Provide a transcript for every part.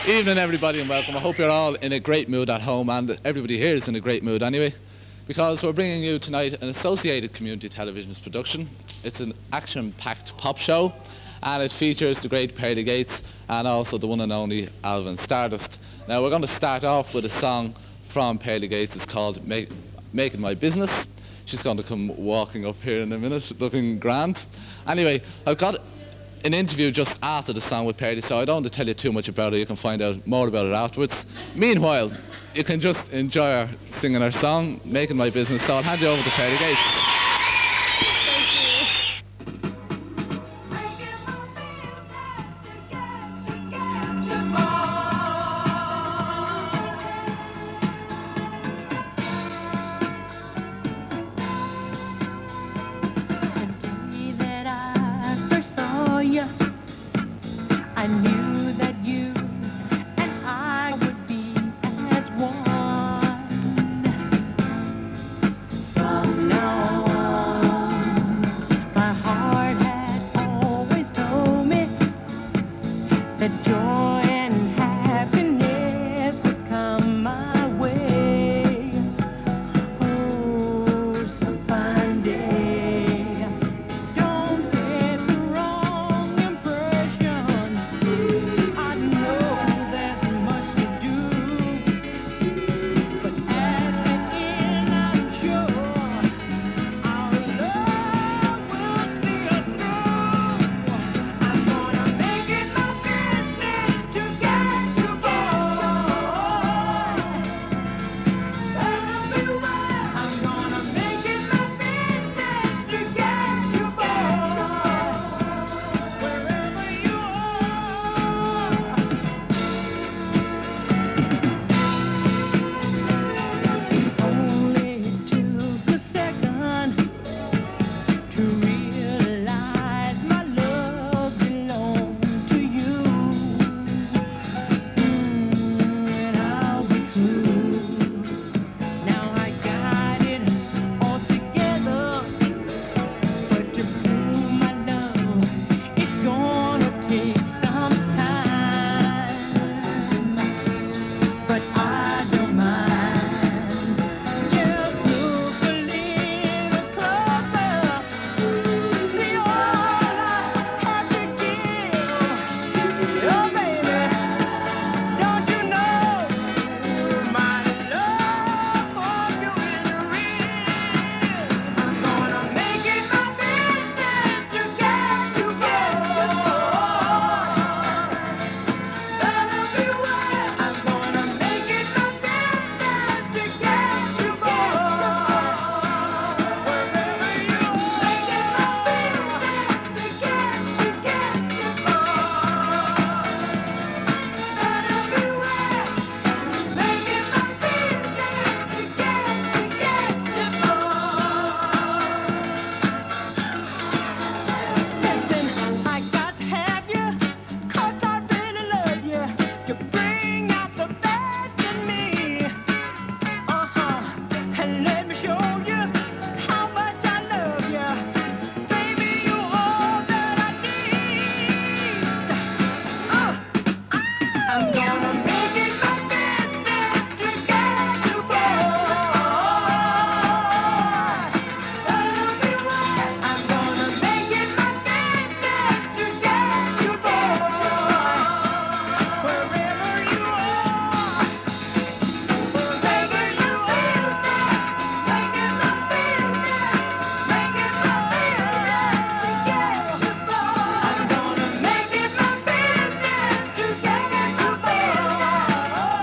Evening everybody and welcome. I hope you're all in a great mood at home, and everybody here is in a great mood anyway, because we're bringing you tonight an Associated Community Television's production. It's an action-packed pop show, and it features the great Padraic Gates and also the one and only Alvin Stardust. Now we're going to start off with a song from Padraic Gates. It's called Making My Business. She's going to come walking up here in a minute, looking grand. Anyway, I've got an interview just after the song with Padraic, so I don't want to tell you too much about it. You can find out more about it afterwards. Meanwhile, you can just enjoy her singing her song, Making My Business. So I'll hand you over to Padraic Gates. I knew that you and I would be as one. From now on, my heart had always told me that joy and happiness would come my way. Oh, some fine day. Don't get the wrong impression. I know there's much to do, but at the end I'm sure our love will see us through. I'm gonna make it my business to get you, boy. That'll be right. I'm gonna make it my business to get you, boy. Wherever you are. Only took a second to realize my love belonged to you. And I'll be true. Now I got it all together, but to prove my love, it's gonna take some time. But I don't mind. Just look a little closer. See all I have to give. Oh, baby, don't you know my love for you is real? I'm gonna make it my business to get you, boy. That'll be right. I'm gonna make it my business to get you, boy. Wherever you are, make it my business to get you, boy. That'll be right. Make it my business to get you, boy. Listen, I got to have you, 'cause I really love you. You bring out the best in me. And let me show you how much I love you. Baby, you're all that I need. I'm gonna make it my business to get you, boy. That'll be right. I'm gonna make it my business to get you, boy. Wherever you are, wherever you are, make it my business, make it my business to get you, boy. I'm gonna make it my business to get you, boy.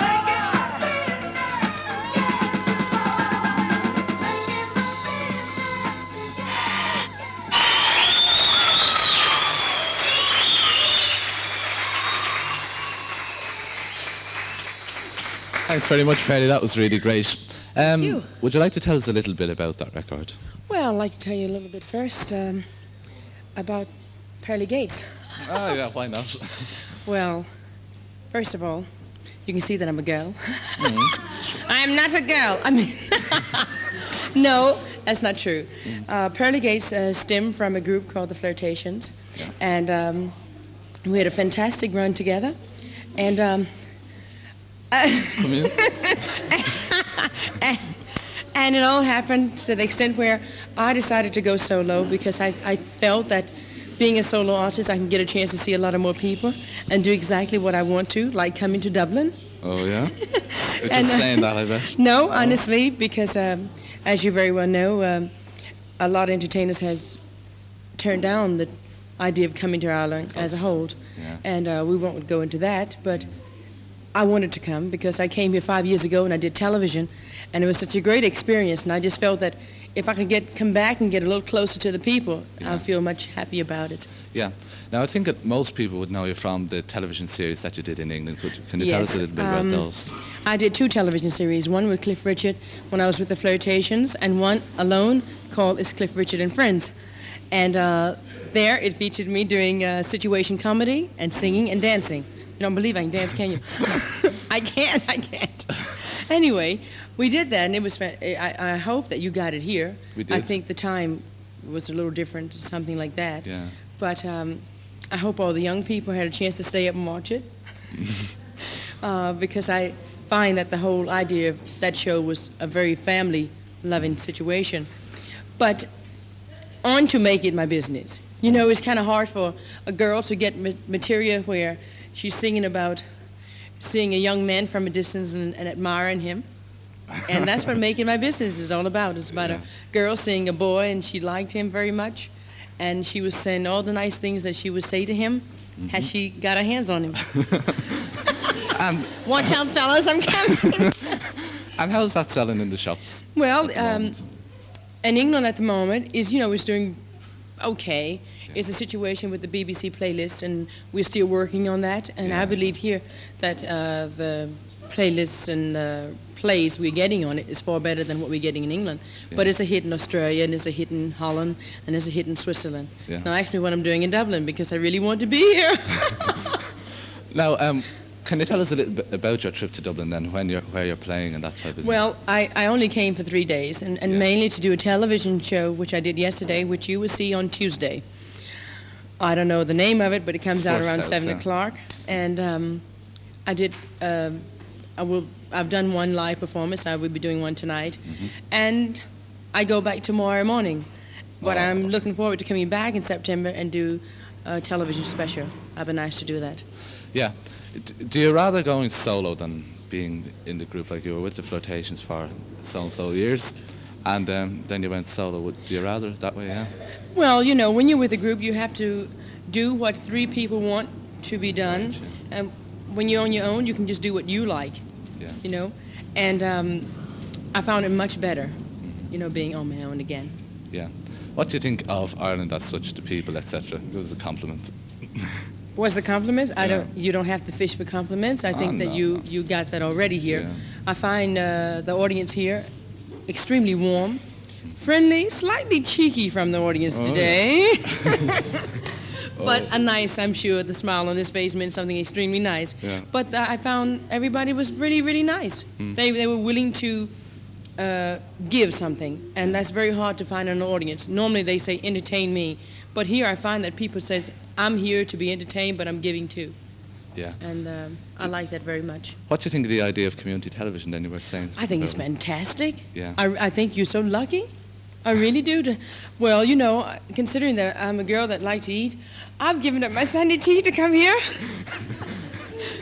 Make it my business to get you, Thanks very much, Padraic. That was really great. you. Would you like to tell us a little bit about that record? Well, I'd like to tell you a little bit first about Padraic Gates. Oh yeah, why not? Well, first of all, you can see that I'm a girl. I'm not a girl. I mean, no, that's not true. Padraic Gates stemmed from a group called the Flirtations, and we had a fantastic run together. And Come in. And it all happened to the extent where I decided to go solo because I felt that being a solo artist, I can get a chance to see a lot of more people and do exactly what I want to, like coming to Dublin. Oh, yeah? You're just saying that, I bet. No, honestly, because as you very well know, a lot of entertainers has turned down the idea of coming to Ireland as a whole. Yeah. And we won't go into that, but I wanted to come because I came here 5 years ago and I did television, and it was such a great experience, and I just felt that if I could come back and get a little closer to the people, Yeah. I'll feel much happy about it. Yeah. Now, I think that most people would know you from the television series that you did in England. Can you tell us a little bit about those? I did 2 television series, one with Cliff Richard when I was with the Flirtations, and one alone called It's Cliff Richard and Friends. And there it featured me doing situation comedy and singing and dancing. You don't believe I can dance, can you? I can't. Anyway, we did that, and it was. I hope that you got it here. We did. I think the time was a little different, something like that. Yeah. But I hope all the young people had a chance to stay up and watch it, because I find that the whole idea of that show was a very family-loving situation. But on to make it my business. You know, it's kind of hard for a girl to get material where she's singing about seeing a young man from a distance and admiring him. And that's what making my business is all about. It's about a girl seeing a boy and she liked him very much. And she was saying all the nice things that she would say to him had she got her hands on him. Watch out, fellas, I'm coming. And how's that selling in the shops? Well, at the moment? in England at the moment is doing okay. Yeah. It's a situation with the BBC playlist, and we're still working on that. And I believe here that the playlists and the plays we're getting on it is far better than what we're getting in England. Yeah. But it's a hit in Australia, and it's a hit in Holland, and it's a hit in Switzerland. Yeah. Now, actually, what I'm doing in Dublin, because I really want to be here. Now, can you tell us a little bit about your trip to Dublin then, where you're playing and that type of thing? Well, I only came for 3 days, and mainly to do a television show, which I did yesterday, which you will see on Tuesday. I don't know the name of it, but it comes out around 7 o'clock. And I did, I've done one live performance. I will be doing one tonight. And I go back tomorrow morning. But I'm looking forward to coming back in September and do a television special. It'd be nice to do that. Yeah. Do you rather going solo than being in the group, like you were with the Flirtations for so years, and then you went solo? Do you rather that way, yeah? Well, when you're with a group, you have to do what 3 people want to be done. And when you're on your own, you can just do what you like, Yeah. And I found it much better, being on my own again. Yeah. What do you think of Ireland as such, the people, etc.? It was a compliment. What's the compliments? Yeah. You don't have to fish for compliments. I think that no, you got that already here. Yeah. I find the audience here extremely warm, friendly, slightly cheeky from the audience today. But a nice, I'm sure, the smile on his face meant something extremely nice. Yeah. But I found everybody was really, really nice. They were willing to give something, and that's very hard to find in an audience. Normally they say, entertain me. But here I find that people says, I'm here to be entertained, but I'm giving too. Yeah. And I like that very much. What do you think of the idea of community television then, you were saying? I think it's fantastic. Yeah. I think you're so lucky. I really do. Well, considering that I'm a girl that likes to eat, I've given up my Sunday tea to come here.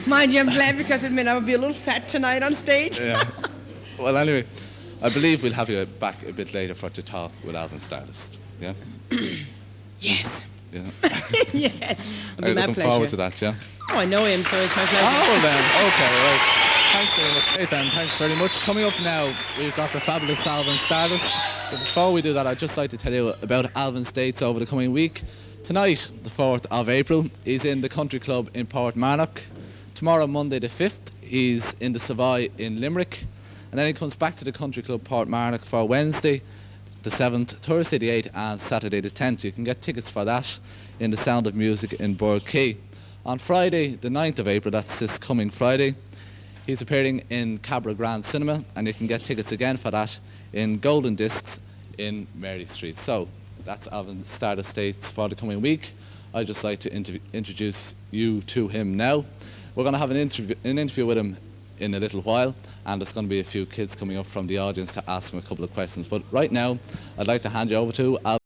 Mind you, I'm glad because it meant I would be a little fat tonight on stage. Yeah. Well, anyway, I believe we'll have you back a bit later to talk with Alvin Stardust. Yeah? Yes. Yeah. Yes. It'll Are be you my looking pleasure. forward to that, yeah? Oh, I know him, so it's my pleasure. Oh, then. Okay, right. Thanks very much. Hey, then, thanks very much. Coming up now, we've got the fabulous Alvin Stardust. But before we do that, I'd just like to tell you about Alvin's dates over the coming week. Tonight, the 4th of April, he's in the Country Club in Portmarnock. Tomorrow, Monday the 5th, he's in the Savoy in Limerick. And then he comes back to the Country Club Portmarnock for Wednesday the 7th, Thursday the 8th and Saturday the 10th. You can get tickets for that in the Sound of Music in Burgh Quay. On Friday the 9th of April, that's this coming Friday, he's appearing in Cabra Grand Cinema, and you can get tickets again for that in Golden Discs in Mary Street. So that's Alvin Stardust dates for the coming week. I'd just like to introduce you to him now. We're going to have an interview with him in a little while, and there's going to be a few kids coming up from the audience to ask them a couple of questions. But right now, I'd like to hand you over to Al.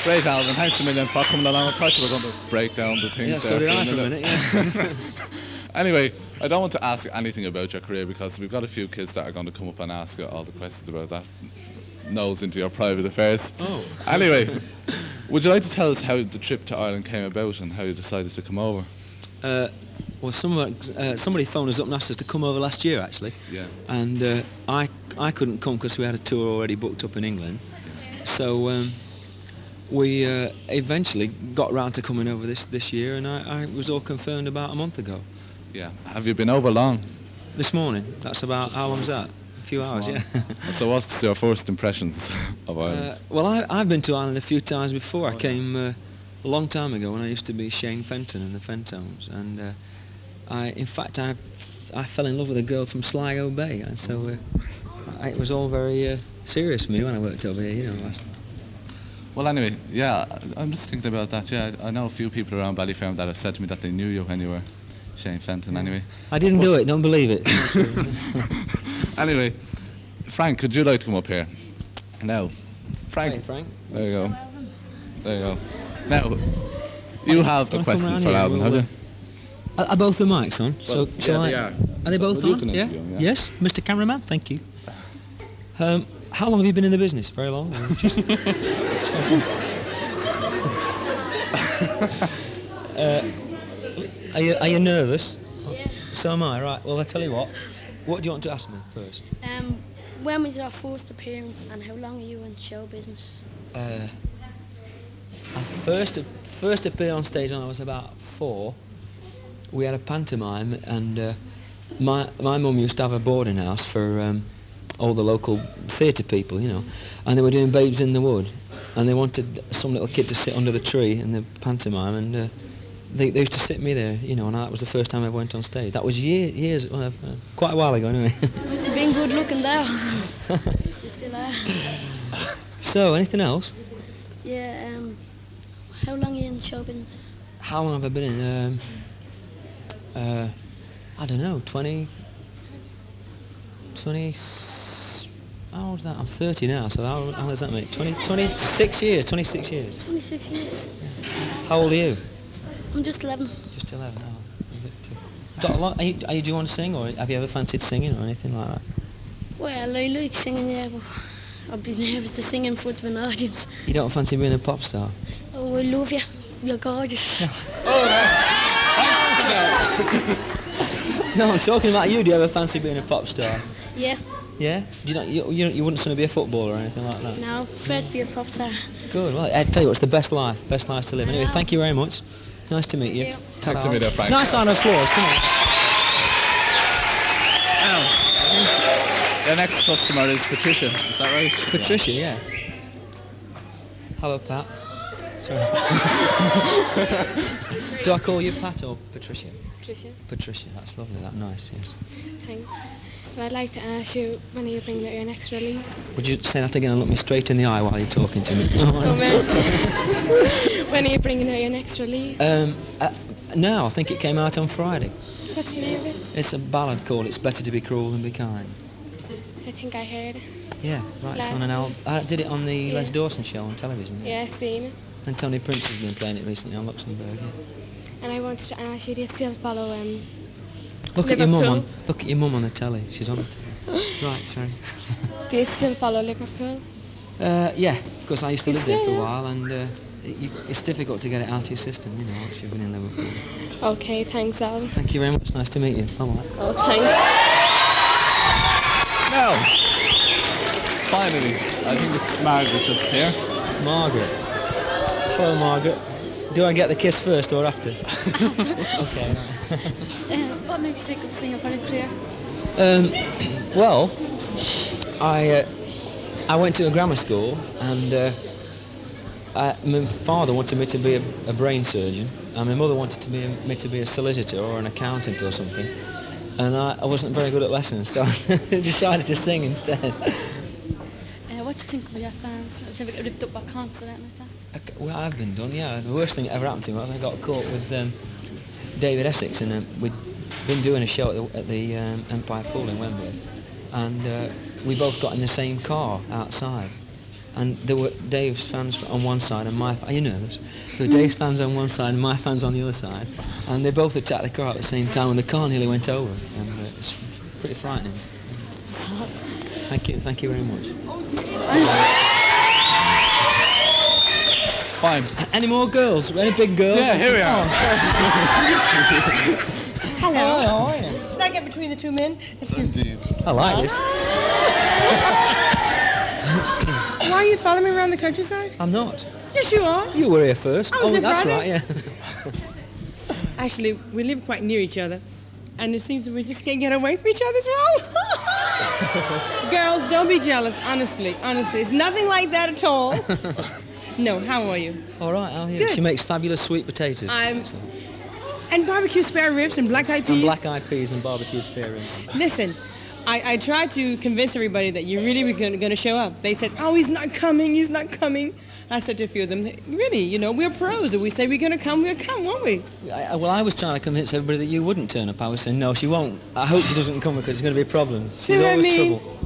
Great, Alvin. Thanks a million for coming along. I thought you were going to break down the things Yeah, so did I for a minute, yeah. Anyway, I don't want to ask anything about your career because we've got a few kids that are going to come up and ask you all the questions about that. Nose into your private affairs. Oh. Anyway, would you like to tell us how the trip to Ireland came about and how you decided to come over? Well, somebody phoned us up and asked us to come over last year, actually. Yeah. And I couldn't come because we had a tour already booked up in England. So we eventually got round to coming over this year, and I was all confirmed about a month ago. Yeah. Have you been over long? This morning. That's about, how long's that? A few hours, yeah. So what's your first impressions of Ireland? Well, I've been to Ireland a few times before. I came a long time ago when I used to be Shane Fenton in the Fentones, and in fact I fell in love with a girl from Sligo Bay, and so it was all very serious for me when I worked over here, you know. Well, anyway, yeah, I'm just thinking about that. Yeah, I know a few people around Ballyfermot that have said to me that they knew you when you were Shane Fenton. Anyway, I didn't do it. Don't believe it. Anyway, Frank, could you like to come up here? Now, Frank. Hey, Frank. There you go. There you go. Now, you have a question for Alvin, have you? Are both the mics on? Well, yeah, they are. Are they both you on? can Yeah? interview 'em, yeah. Yes, Mr. Cameraman. Thank you. How long have you been in the business? Very long. Just are you nervous? Yeah. So am I. Right. Well, I tell you what. What do you want to ask me first? When was your first appearance and how long are you in show business? I first appeared on stage when I was about 4. We had a pantomime, and my mum used to have a boarding house for all the local theatre people, you know, and they were doing Babes in the Wood, and they wanted some little kid to sit under the tree in the pantomime, and they used to sit me there, you know, and that was the first time I ever went on stage. That was years, quite a while ago anyway. Must have been good looking there. You still are. So, anything else? Yeah, how long are you in show business? How long have I been in? I don't know, 20, how old is that? I'm 30 now, so how does that make? 26 years. 26 years. How old are you? I'm just 11. Just 11, got a lot. Do you want to sing, or have you ever fancied singing or anything like that? Well, I like singing, yeah, but I'd be nervous to sing in front of an audience. You don't fancy being a pop star? Oh, I love you. You're gorgeous. No, I'm talking about you. Do you ever fancy being a pop star? Yeah. Yeah? Do you not? You wouldn't sort of be a footballer or anything like that? No, prefer to be a pop star. Good. Well, I tell you what, it's the best life to live. Anyway, thank you very much. Nice to meet you. Yeah. Thanks to me there, Frank. Nice round of applause. Come on. Now, the next customer is Patricia. Is that right? Patricia, yeah. Hello, Pat. Sorry. Do I call you Pat or Patricia? Patricia, Patricia, that's lovely. That's nice. Yes. thanks. Well, I'd like to ask you, when are you bringing out your next release? Would you say that again and look me straight in the eye while you're talking to me? When are you bringing out your next release? Now, I think it came out on Friday. What's the name of it? It's a ballad called "It's Better to Be Cruel Than Be Kind." I think I heard it. Yeah, right. It's on an album. I did it on the Les Dawson show on television. Yeah, I've seen it. And Tony Prince has been playing it recently on Luxembourg. Yeah. And I wanted to ask you, do you still follow Look at your mum Liverpool? Look at your mum on the telly. She's on the telly. Right, sorry. Do you still follow Liverpool? Yeah, because I used to live there for a Yeah. while, and it's difficult to get it out of your system, you know, once you've been in Liverpool. Okay, thanks, Al. Thank you very much. Nice to meet you. Bye-bye. Oh, thanks. Now, finally, I think it's Margaret just here. Margaret. Hello, Margaret. Do I get the kiss first or after? Okay. Right. What made you take up singing for a career? Well, I went to a grammar school, and my father wanted me to be a brain surgeon, and my mother wanted me to be a solicitor or an accountant or something. And I wasn't very good at lessons, so I decided to sing instead. What do you think of your fans? Have you ever get ripped up by a concert or anything like that? Well, I've been done, yeah. The worst thing that ever happened to me was I got caught with David Essex, and we'd been doing a show at the Empire Pool in Wembley, and we both got in the same car outside, and there were Dave's fans on one side and my... Are you nervous? There were Dave's fans on one side and my fans on the other side, and they both attacked the car at the same time, and the car nearly went over, and it's pretty frightening. Thank you very much. Fine. Any more girls? Any big girls? Yeah, here we are. Hello. How are you? Should I get between the two men? Indeed. I like this. Why are you following me around the countryside? I'm not. Yes, you are. You were here first. I was here that's Friday. right, yeah. Actually, we live quite near each other, and it seems that we just can't get away from each other's roles. Girls, don't be jealous, honestly. It's nothing like that at all. No, how are you? All right, I'll hear. Good. She makes fabulous sweet potatoes. And barbecue spare ribs and black-eyed peas. And black-eyed peas and barbecue spare ribs. Listen, I tried to convince everybody that you really were going to show up. They said, oh, he's not coming. I said to a few of them, really, you know, we're pros. If we say we're going to come, we'll come, won't we? I was trying to convince everybody that you wouldn't turn up. I was saying, no, she won't. I hope she doesn't come because there's going to be problems. See She's what I always mean? trouble.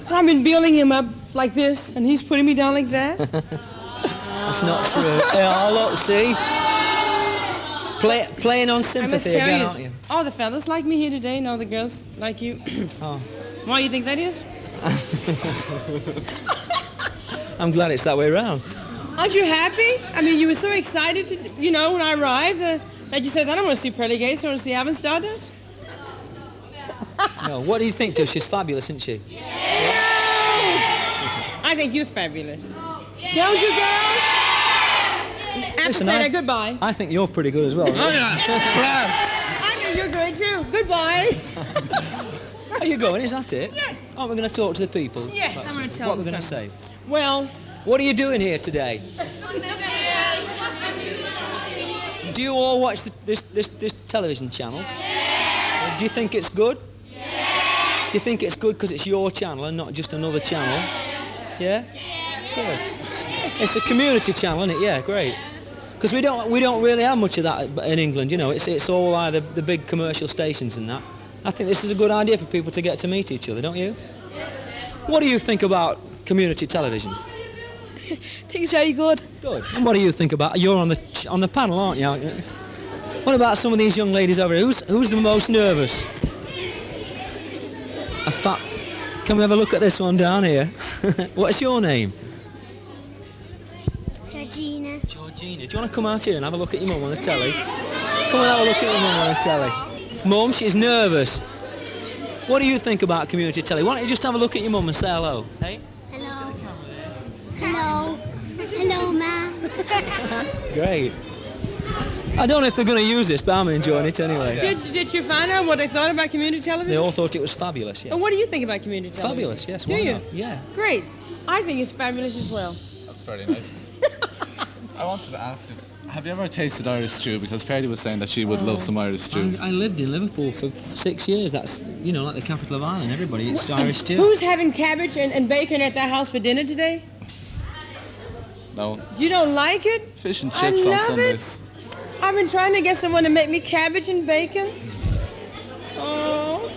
I've been building him up like this, and he's putting me down like that. That's not true. Yeah, look, see? Playing on I must sympathy tell again, you, aren't you? all the fellas like me here today, and all the girls like you. Oh. Why do you think that is? I'm glad it's that way around. Aren't you happy? I mean, you were so excited, when I arrived, that you says, I don't want to see Pearly Gates, I want to see Avon Stardust. No, what do you think, Tish? She's fabulous, isn't she? I think you're fabulous. Don't you, girls? Listen, After that, goodbye. I think you're pretty good as well. Oh, yeah. Grand. I think you're great, too. Goodbye. Are you going? Is that it? Yes. Oh, we're going to talk to the people. Yes, That's I'm going to tell what them we're going to say. Well, What are you doing here today? Do you all watch this television channel? Yeah. Do you think it's good? Yeah. Do you think it's good because it's your channel and not just another channel? Yeah? Good. It's a community channel, isn't it? Yeah, great. Because we don't really have much of that in England, you know. It's all either the big commercial stations and that. I think this is a good idea for people to get to meet each other, don't you? What do you think about community television? I think it's very good. Good. And what do you think about? You're on the panel, aren't you? What about some of these young ladies over here? Who's the most nervous? Can we have a look at this one down here? What's your name? Georgina. Georgina. Do you want to come out here and have a look at your mum on the telly? Come and have a look at your mum on the telly. Mum, she's nervous. What do you think about community telly? Why don't you just have a look at your mum and say hello? Hey? Hello. Hello. Hello, Ma. Great. I don't know if they're going to use this, but I'm enjoying it anyway. Did you find out what they thought about community television? They all thought it was fabulous, yes. And what do you think about community television? Fabulous, yes. Do Why you? not? Yeah. Great. I think it's fabulous as well. That's very nice. I wanted to ask you, have you ever tasted Irish stew? Because Perry was saying that she would love some Irish stew. I lived in Liverpool for 6 years. That's, you know, like the capital of Ireland. Everybody eats Irish stew. Who's having cabbage and bacon at their house for dinner today? No. You don't like it? Fish and I chips on love Sundays. I've been trying to get someone to make me cabbage and bacon. Oh.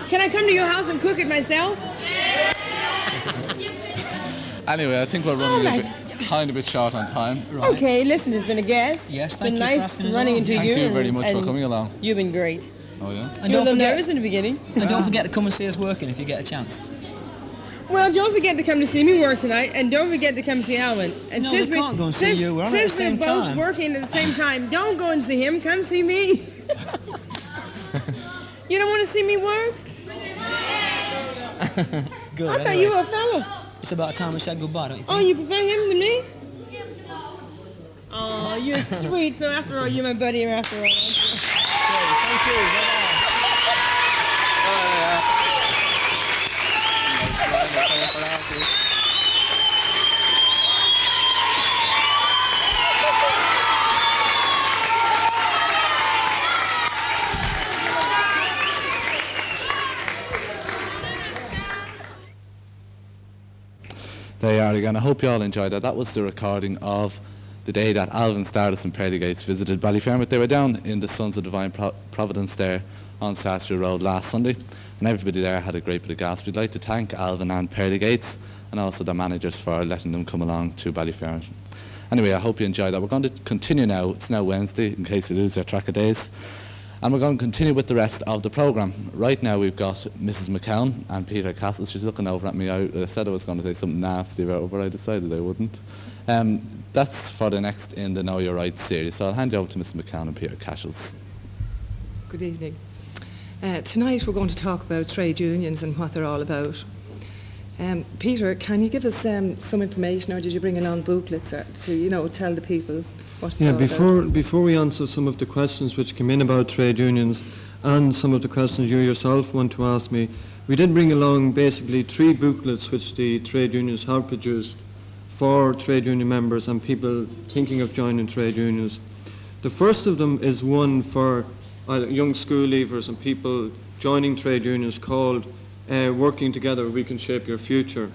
Can I come to your house and cook it myself? Anyway, I think we're running tiny bit short on time. Right. Okay, listen, it's been a gas. Yes, It's thank been you for nice asking us running along. into Thank you. you very much for and coming along. You've been great. Oh, yeah? And You were a don't little forget, nervous in the beginning. and don't forget to come and see us working if you get a chance. Well, don't forget to come to see me work tonight, and don't forget to come see Alan. And No, we can't go and see you. We're on at the same Since we're both time. working at the same time, don't go and see him. Come see me. You don't want to see me work? Good. I thought anyway. you were a fella. It's about time we said goodbye, don't you think? Oh, you prefer him to me? Oh, you're sweet. So after all, you're my buddy after all. Thank you. Bye-bye. There you are again. I hope you all enjoyed that. That was the recording of the day that Alvin Stardust and Padraic Gates visited Ballyfermot. They were down in the Sons of Divine Providence there on Sastry Road last Sunday, and everybody there had a great bit of gas. We'd like to thank Alvin and Padraic Gates and also the managers for letting them come along to Ballyfermot. Anyway, I hope you enjoyed that. We're going to continue now. It's now Wednesday, in case you lose your track of days. And we're going to continue with the rest of the programme. Right now we've got Mrs. McCown and Peter Castle. She's looking over at me. I said I was going to say something nasty about her, but I decided I wouldn't. That's for the next in the Know Your Rights series. So I'll hand you over to Mrs. McCown and Peter Cashels. Good evening. Tonight we're going to talk about trade unions and what they're all about. Peter, can you give us some information, or did you bring along booklets to tell the people what it's all about? Before we answer some of the questions which came in about trade unions and some of the questions you yourself want to ask me, we did bring along basically 3 booklets which the trade unions have produced for trade union members and people thinking of joining trade unions. The first of them is one for young school leavers and people joining trade unions called Working Together We Can Shape Your Future.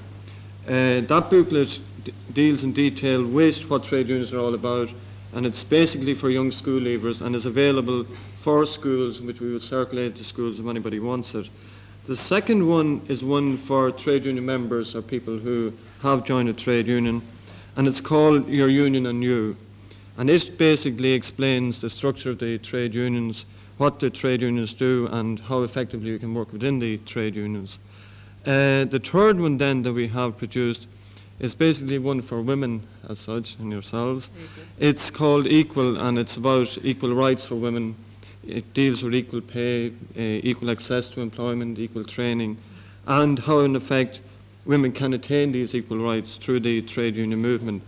That booklet deals in detail with what trade unions are all about, and it's basically for young school leavers and is available for schools, which we will circulate to schools if anybody wants it. The second one is one for trade union members or people who have joined a trade union, and it's called Your Union and You. And it basically explains the structure of the trade unions, what the trade unions do, and how effectively you can work within the trade unions. The third one then that we have produced is basically one for women as such, and yourselves. It's called Equal, and it's about equal rights for women. It deals with equal pay, equal access to employment, equal training, and how in effect women can attain these equal rights through the trade union movement.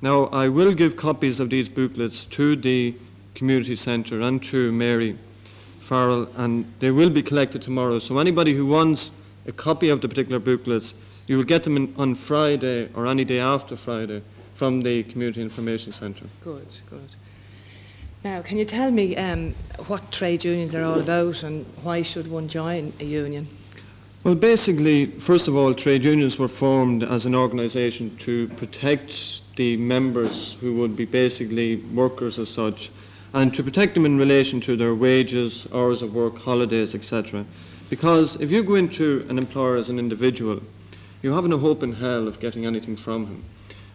Now, I will give copies of these booklets to the community centre and to Mary Farrell, and they will be collected tomorrow. So anybody who wants a copy of the particular booklets, you will get them on Friday or any day after Friday from the Community Information Centre. Good, good. Now, can you tell me what trade unions are all about and why should one join a union? Well, basically, first of all, trade unions were formed as an organisation to protect the members who would be basically workers as such, and to protect them in relation to their wages, hours of work, holidays, etc. Because if you go into an employer as an individual, you haven't a hope in hell of getting anything from him.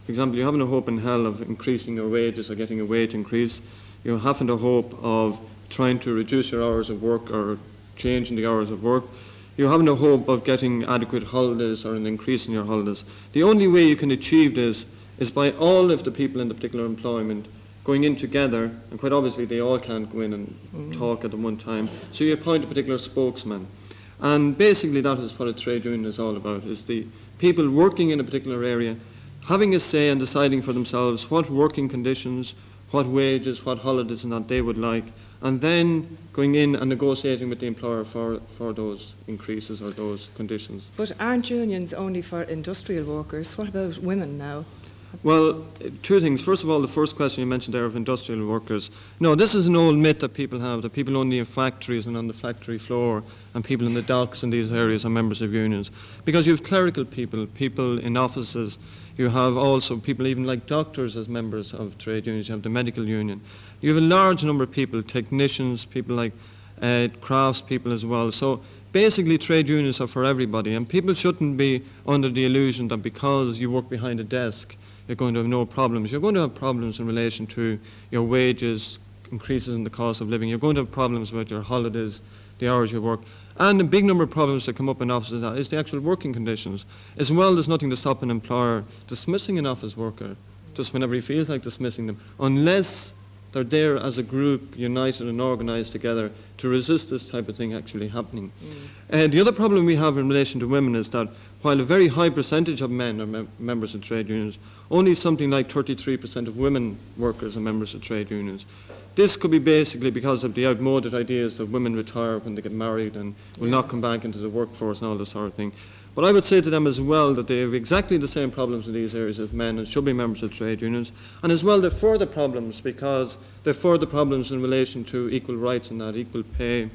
For example, you haven't a hope in hell of increasing your wages or getting a wage increase. You haven't a hope of trying to reduce your hours of work or changing the hours of work. You haven't a hope of getting adequate holidays or an increase in your holidays. The only way you can achieve this is by all of the people in the particular employment going in together, and quite obviously they all can't go in and talk at the one time, so you appoint a particular spokesman. And basically that is what a trade union is all about, is the people working in a particular area having a say and deciding for themselves what working conditions, what wages, what holidays and that they would like, and then going in and negotiating with the employer for those increases or those conditions. But aren't unions only for industrial workers? What about women now? Well, two things. First of all, the first question you mentioned there of industrial workers. No, this is an old myth that people have, that people only in factories and on the factory floor and people in the docks in these areas are members of unions. Because you have clerical people, people in offices, you have also people even like doctors as members of trade unions, you have the medical union. You have a large number of people, technicians, people like crafts people as well. So basically trade unions are for everybody, and people shouldn't be under the illusion that because you work behind a desk you're going to have no problems. You're going to have problems in relation to your wages, increases in the cost of living. You're going to have problems with your holidays, the hours you work. And a big number of problems that come up in offices is the actual working conditions. As well, there's nothing to stop an employer dismissing an office worker just whenever he feels like dismissing them, unless they're there as a group, united and organised together to resist this type of thing actually happening. And the other problem we have in relation to women is that while a very high percentage of men are members of trade unions, only something like 33% of women workers are members of trade unions. This could be basically because of the outmoded ideas that women retire when they get married and will not come back into the workforce and all this sort of thing. But I would say to them as well that they have exactly the same problems in these areas as men and should be members of trade unions. And as well, they're further problems because they're further problems in relation to equal rights and that, equal pay,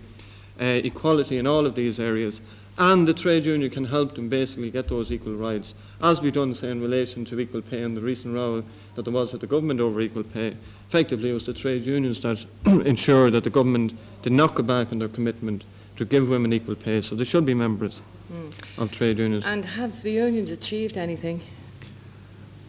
equality in all of these areas. And the trade union can help them basically get those equal rights, as we've done, say, in relation to equal pay and the recent row that there was with the government over equal pay. Effectively, it was the trade unions that ensured that the government did not go back on their commitment to give women equal pay, so they should be members of trade unions. And have the unions achieved anything?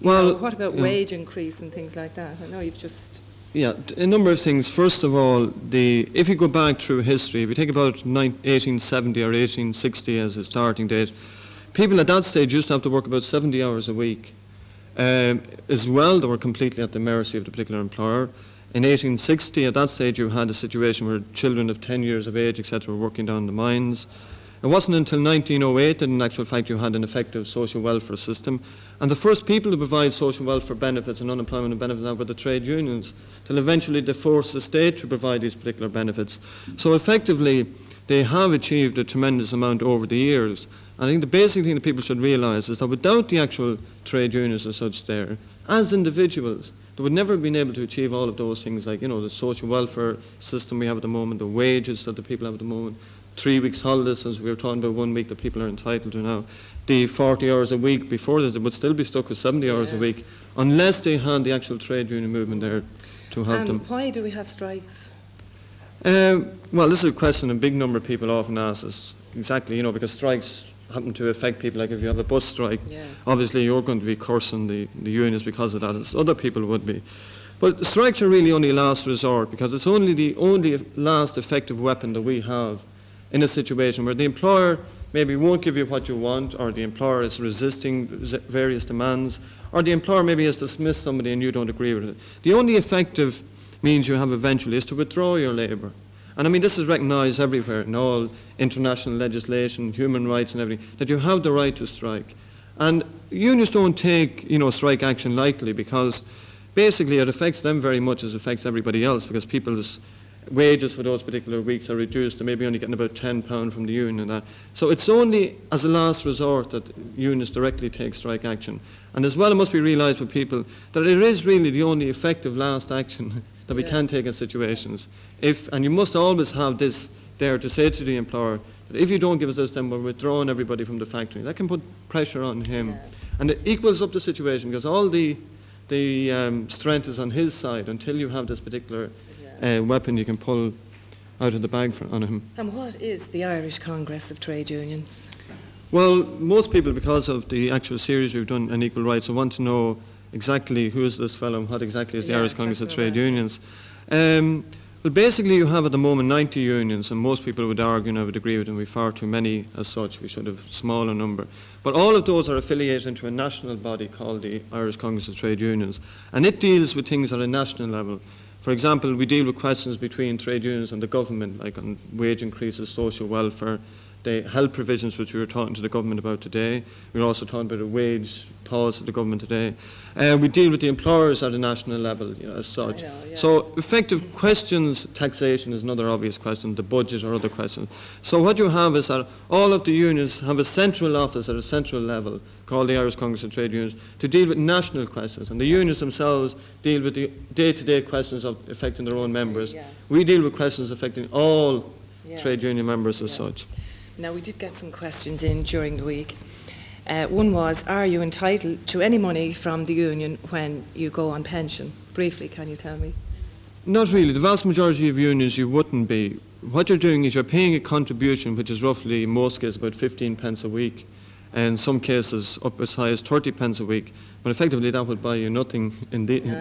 Well, what about wage increase and things like that? I know you've just... Yeah, a number of things. First of all, if you go back through history, if you think about 1870 or 1860 as a starting date, people at that stage used to have to work about 70 hours a week. As well, they were completely at the mercy of the particular employer. In 1860, at that stage, you had a situation where children of 10 years of age, etc., were working down the mines. It wasn't until 1908 that in actual fact you had an effective social welfare system, and the first people to provide social welfare benefits and unemployment benefits were the trade unions, till eventually they forced the state to provide these particular benefits. So effectively they have achieved a tremendous amount over the years. I think the basic thing that people should realise is that without the actual trade unions as such there, as individuals, they would never have been able to achieve all of those things like, the social welfare system we have at the moment, the wages that the people have at the moment, 3 weeks holidays, as we were talking about 1 week that people are entitled to now, the 40 hours a week. Before this, they would still be stuck with 70 hours a week unless they had the actual trade union movement there to help them. Why do we have strikes? Well, this is a question a big number of people often ask us. Exactly, because strikes happen to affect people. Like if you have a bus strike, obviously you're going to be cursing the unions because of that, as other people would be. But strikes are really only a last resort, because it's only the only last effective weapon that we have in a situation where the employer maybe won't give you what you want, or the employer is resisting various demands, or the employer maybe has dismissed somebody and you don't agree with it. The only effective means you have eventually is to withdraw your labour. And I mean, this is recognised everywhere in all international legislation, human rights and everything, that you have the right to strike. And unions don't take, strike action lightly, because basically it affects them very much as it affects everybody else, because people's wages for those particular weeks are reduced. They may be only getting about £10 from the union and that. So it's only as a last resort that unions directly take strike action. And as well, it must be realised with people that it is really the only effective last action that we can take in situations. And you must always have this there to say to the employer that if you don't give us this, then we're withdrawing everybody from the factory. That can put pressure on him. And it equals up the situation because all the strength is on his side until you have this particular weapon you can pull out of the bag on him. And what is the Irish Congress of Trade Unions? Well, most people, because of the actual series we've done on equal rights, want to know exactly who is this fellow and what exactly is the Irish Congress of Trade Unions. Well, basically you have at the moment 90 unions, and most people would argue, and I would agree with them, we've far too many as such. We should have a smaller number. But all of those are affiliated into a national body called the Irish Congress of Trade Unions, and it deals with things at a national level. For example, we deal with questions between trade unions and the government, like on wage increases, social welfare, the health provisions which we were talking to the government about today. We were also talking about a wage pause to the government today. We deal with the employers at a national level, as such. So effective questions, taxation is another obvious question, the budget or other questions. So what you have is that all of the unions have a central office at a central level called the Irish Congress of Trade Unions to deal with national questions, and the unions themselves deal with the day-to-day questions of affecting their own members. We deal with questions affecting all trade union members as such. Now, we did get some questions in during the week. One was, are you entitled to any money from the union when you go on pension? Briefly, can you tell me? Not really. The vast majority of unions you wouldn't be. What you're doing is you're paying a contribution which is roughly, in most cases, about 15 pence a week, and in some cases up as high as 30 pence a week. But effectively that would buy you nothing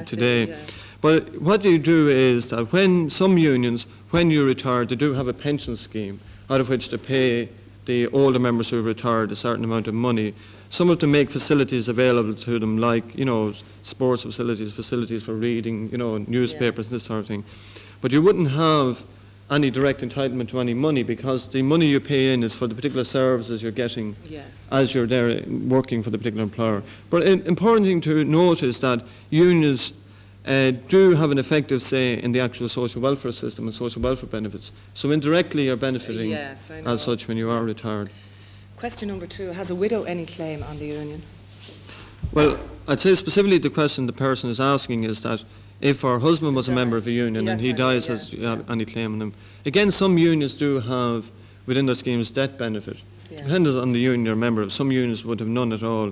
today. But what you do is that when some unions, when you retire, they do have a pension scheme out of which to pay the older members who have retired a certain amount of money. Some of them make facilities available to them, like, sports facilities for reading, newspapers, this sort of thing. But you wouldn't have any direct entitlement to any money because the money you pay in is for the particular services you're getting as you're there working for the particular employer. But an important thing to note is that unions do have an effective say in the actual social welfare system and social welfare benefits. So indirectly you're benefiting as such when you are retired. Question number 2, has a widow any claim on the union? Well, I'd say specifically the question the person is asking is that if her husband was a member of a union and he dies, has any claim on them. Again, some unions do have within their schemes death benefit. Depending on the union you're a member of, some unions would have none at all.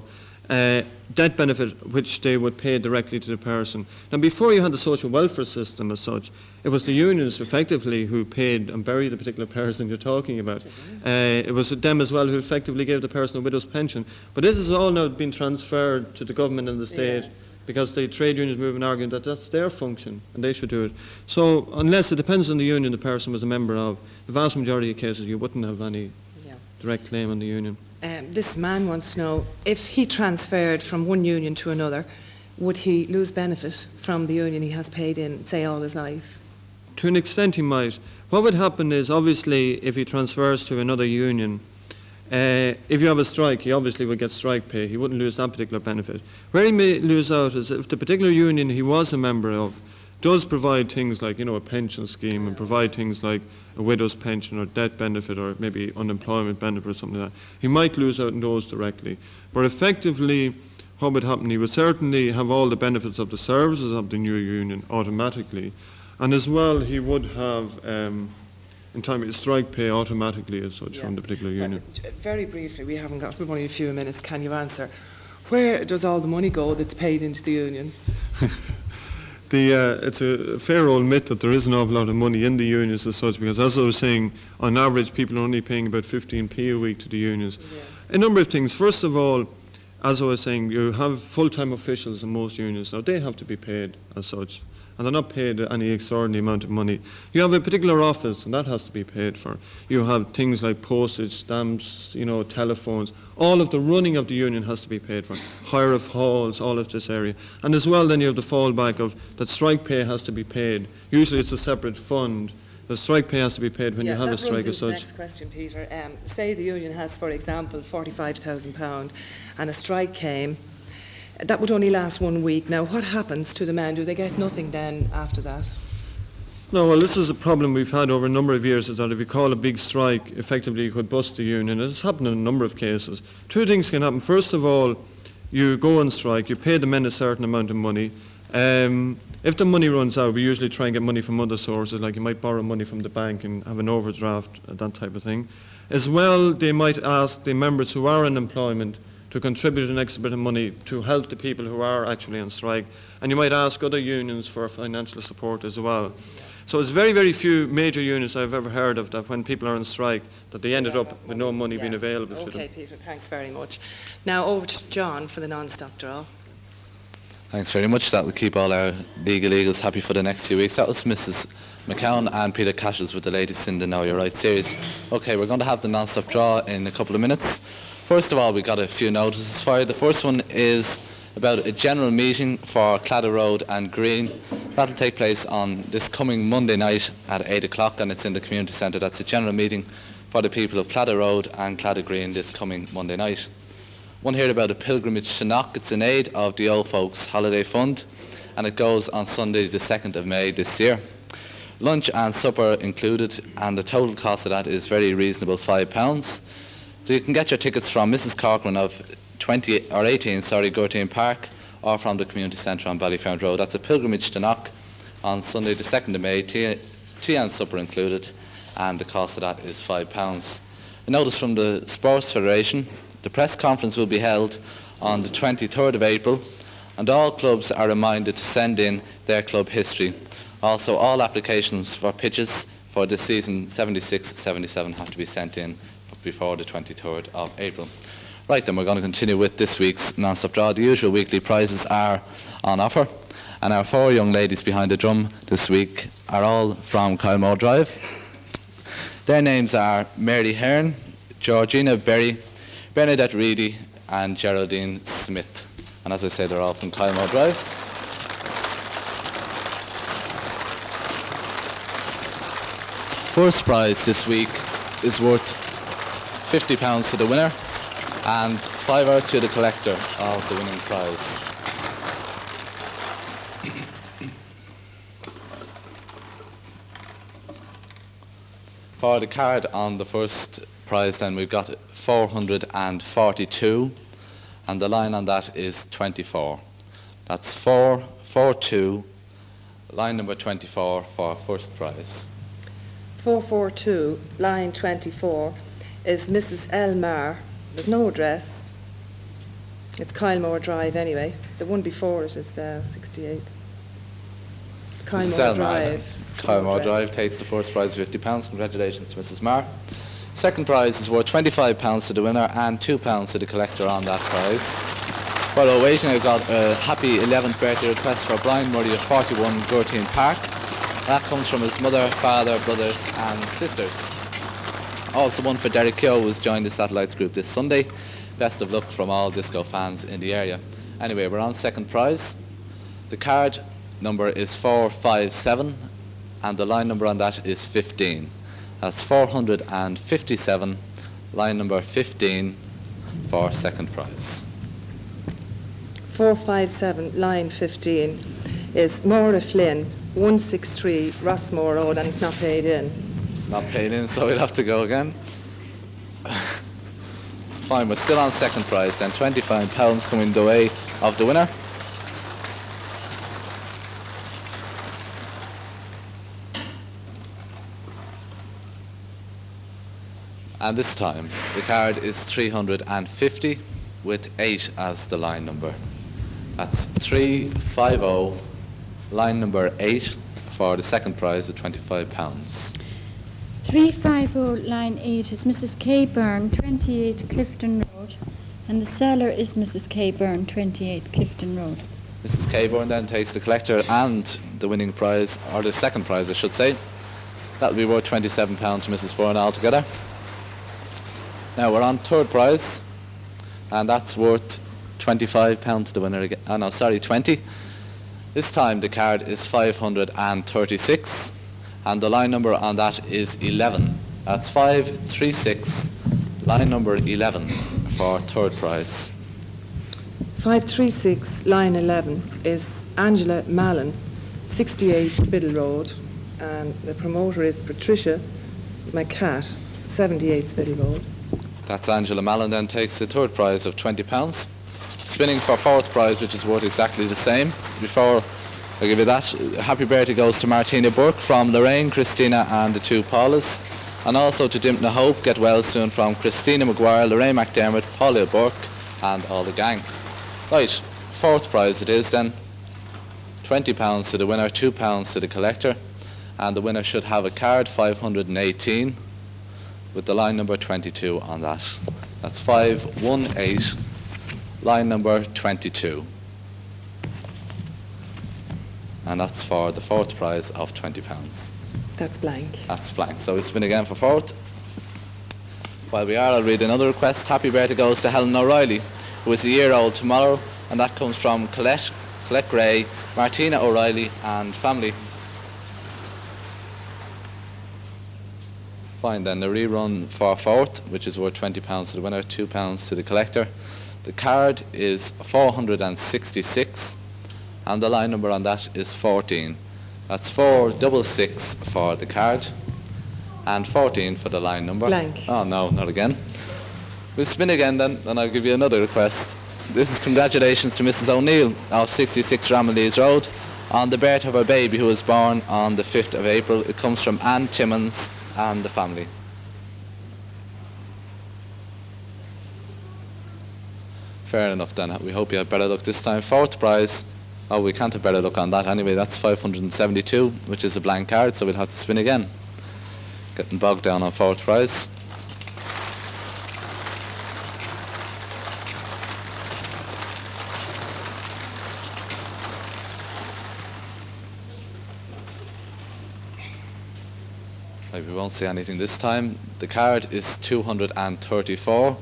Death benefit which they would pay directly to the person. Now before you had the social welfare system as such, it was the unions effectively who paid and buried the particular person you're talking about. It was them as well who effectively gave the person a widow's pension. But this has all now been transferred to the government and the state because the trade unions move an argument that that's their function and they should do it. So unless it depends on the union the person was a member of, the vast majority of cases you wouldn't have any direct claim on the union. This man wants to know, if he transferred from one union to another, would he lose benefit from the union he has paid in, say, all his life? To an extent he might. What would happen is, obviously, if he transfers to another union, if you have a strike, he obviously would get strike pay. He wouldn't lose that particular benefit. Where he may lose out is if the particular union he was a member of does provide things like, a pension scheme and provide things like a widow's pension or death benefit or maybe unemployment benefit or something like that. He might lose out on those directly. But effectively, what would happen, he would certainly have all the benefits of the services of the new union automatically. And as well, he would have in time of strike pay automatically as such from the particular union. Very briefly, we've only a few minutes, can you answer? Where does all the money go that's paid into the unions? It's a fair old myth that there is an awful lot of money in the unions as such, because as I was saying, on average people are only paying about 15p a week to the unions. A number of things. First of all, as I was saying, you have full-time officials in most unions. Now they have to be paid as such, and they're not paid any extraordinary amount of money. You have a particular office, and that has to be paid for. You have things like postage, stamps, telephones. All of the running of the union has to be paid for. Hire of halls, all of this area. And as well, then you have the fallback of that strike pay has to be paid. Usually it's a separate fund. The strike pay has to be paid when you have a strike as such. Next question, Peter. Say the union has, for example, £45,000 and a strike came. That would only last 1 week. Now, what happens to the men? Do they get nothing then after that? No, well, this is a problem we've had over a number of years, is that if you call a big strike, effectively you could bust the union. It's happened in a number of cases. Two things can happen. First of all, you go on strike, you pay the men a certain amount of money. If the money runs out, we usually try and get money from other sources, like you might borrow money from the bank and have an overdraft, that type of thing. As well, they might ask the members who are in employment to contribute an extra bit of money to help the people who are actually on strike. And you might ask other unions for financial support as well. So it's very, very few major unions I've ever heard of that when people are on strike, that they ended up with no money being available to them. Okay, Peter, thanks very much. Now over to John for the non-stop draw. Thanks very much. That will keep all our legal eagles happy for the next few weeks. That was Mrs. McCown and Peter Cashels with the latest in the Know You're Right series. Okay, we're going to have the non-stop draw in a couple of minutes. First of all, we got a few notices for you. The first one is about a general meeting for Cladda Road and Green. That'll take place on this coming Monday night at 8 o'clock, and it's in the community centre. That's a general meeting for the people of Cladda Road and Cladda Green this coming Monday night. One here about a pilgrimage to Knock. It's in aid of the Old Folks Holiday Fund, and it goes on Sunday the 2nd of May this year. Lunch and supper included, and the total cost of that is very reasonable, £5. So you can get your tickets from Mrs. Corcoran of 18 Gertine Park, or from the community centre on Ballyfermot Road. That's a pilgrimage to Knock on Sunday the 2nd of May, tea and supper included, and the cost of that is £5. A notice from the Sports Federation. The press conference will be held on the 23rd of April, and all clubs are reminded to send in their club history. Also, all applications for pitches for the season 76-77 have to be sent in before the 23rd of April. Right, then we're going to continue with this week's non-stop draw. The usual weekly prizes are on offer, and our 4 young ladies behind the drum this week are all from Kylemore Drive. Their names are Mary Hearn, Georgina Berry, Bernadette Reedy and Geraldine Smith. And as I say, they're all from Kylemore Drive. First prize this week is worth £50 to the winner and £5 to the collector of the winning prize. For the card on the first prize, then we've got 442, and the line on that is 24. That's 442, line number 24 for first prize. 442, line 24, is Mrs. L. Marr. There's no address. It's Kylemore Drive anyway. The one before it is 68. Kylemore Drive. Kylemore Drive takes the first prize of £50. Congratulations to Mrs. Marr. Second prize is worth £25 to the winner and £2 to the collector on that prize. While we're waiting, I've got a happy 11th birthday request for Brian Murray of 41 Gertine Park. That comes from his mother, father, brothers and sisters. Also one for Derek Keogh, who's joined the Satellites group this Sunday. Best of luck from all disco fans in the area. Anyway, we're on second prize. The card number is 457 and the line number on that is 15. That's 457, line number 15 for second prize. 457, line 15, is Maura Flynn, 163 Rossmore Road, and it's not paid in. Not paid in, so we'll have to go again. Fine, we're still on second prize then. £25 coming the way of the winner. And this time, the card is 350 with 8 as the line number. That's 350, line number 8 for the second prize of £25. 350, line 8 is Mrs. K. Byrne, 28 Clifton Road, and the seller is Mrs. K. Byrne, 28 Clifton Road. Mrs. K. Byrne then takes the collector and the winning prize, or the second prize I should say. That'll be worth £27 to Mrs. Byrne altogether. Now we're on third prize, and that's worth £25 to the winner again. Oh no, sorry, 20. This time the card is 536, and the line number on that is 11. That's 536, line number 11 for third prize. 536, line 11, is Angela Mallon, 68 Spiddle Road, and the promoter is Patricia McCat, 78 Spiddle Road. That's Angela Mallon then takes the third prize of £20. Spinning for fourth prize, which is worth exactly the same. Before I'll give you that. Happy birthday goes to Martina Burke from Lorraine, Christina and the two Paulas. And also to Dimpna Hope, get well soon from Christina Maguire, Lorraine McDermott, Paula Burke and all the gang. Right, fourth prize it is then. £20 to the winner, £2 to the collector. And the winner should have a card, 518, with the line number 22 on that. That's 518, line number 22. And that's for the fourth prize of £20. That's blank. That's blank. So we spin again for fourth. While we are, I'll read another request. Happy birthday goes to Helen O'Reilly, who is a year old tomorrow, and that comes from Colette Gray, Martina O'Reilly and family. Fine then, the rerun for fourth, which is worth £20 to the winner, £2 to the collector. The card is 466 and the line number on that is 14. That's 466 for the card and 14 for the line number. Blank. Oh no, not again. We'll spin again then, and I'll give you another request. This is congratulations to Mrs. O'Neill of 66 Ramillies Road on the birth of her baby who was born on the 5th of April. It comes from Anne Timmons and the family. Fair enough then. We hope you have better luck this time. Fourth prize. Oh, we can't have better luck on that anyway. That's 572, which is a blank card, so we'll have to spin again. Getting bogged down on fourth prize. We won't see anything this time. The card is 234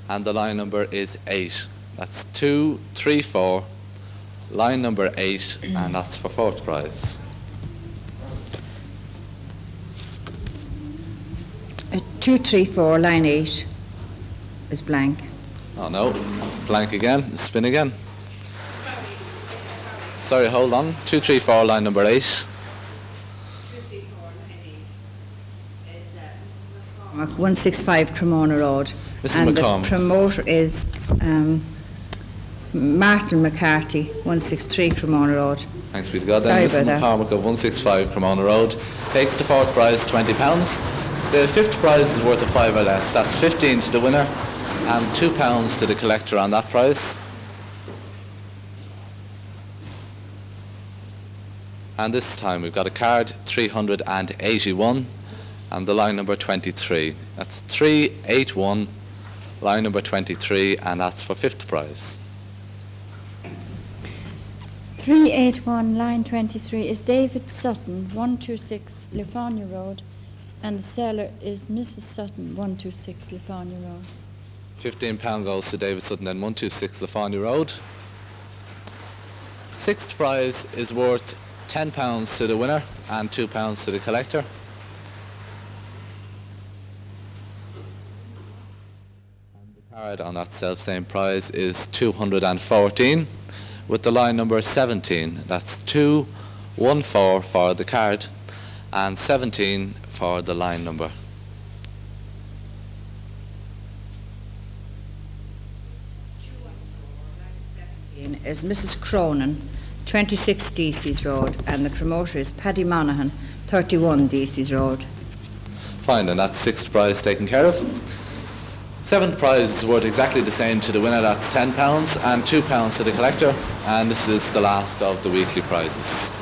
and the line number is 8. That's 234, line number 8, and that's for fourth prize. 234, line 8 is blank. Oh no, blank again, spin again. Sorry, hold on. 234, line number 8. 165 Cremona Road. Mrs. And McComb. the promoter is Martin McCarthy, 163 Cremona Road. Thanks be to God. Sorry Then Mrs. about that. McCormick of 165 Cremona Road takes the fourth prize, £20. The fifth prize is worth a 5 or less. That's 15 to the winner and £2 to the collector on that prize. And this time we've got a card, 381. And the line number 23. That's 381, line number 23, and that's for fifth prize. 381, line 23 is David Sutton, 126 Lifornia Road, and the seller is Mrs. Sutton, 126 Lifornia Road. £15 goes to David Sutton, then 126 Lifornia Road. Sixth prize is worth £10 to the winner and £2 to the collector. Card on that self-same prize is 214 with the line number 17. That's 214 for the card and 17 for the line number. Is Mrs. Cronin, 26 Deasy's Road, and the promoter is Paddy Monaghan, 31 Deasy's Road. Fine, and that's sixth prize taken care of. Seventh prize is worth exactly the same to the winner, that's £10 and £2 to the collector, and this is the last of the weekly prizes.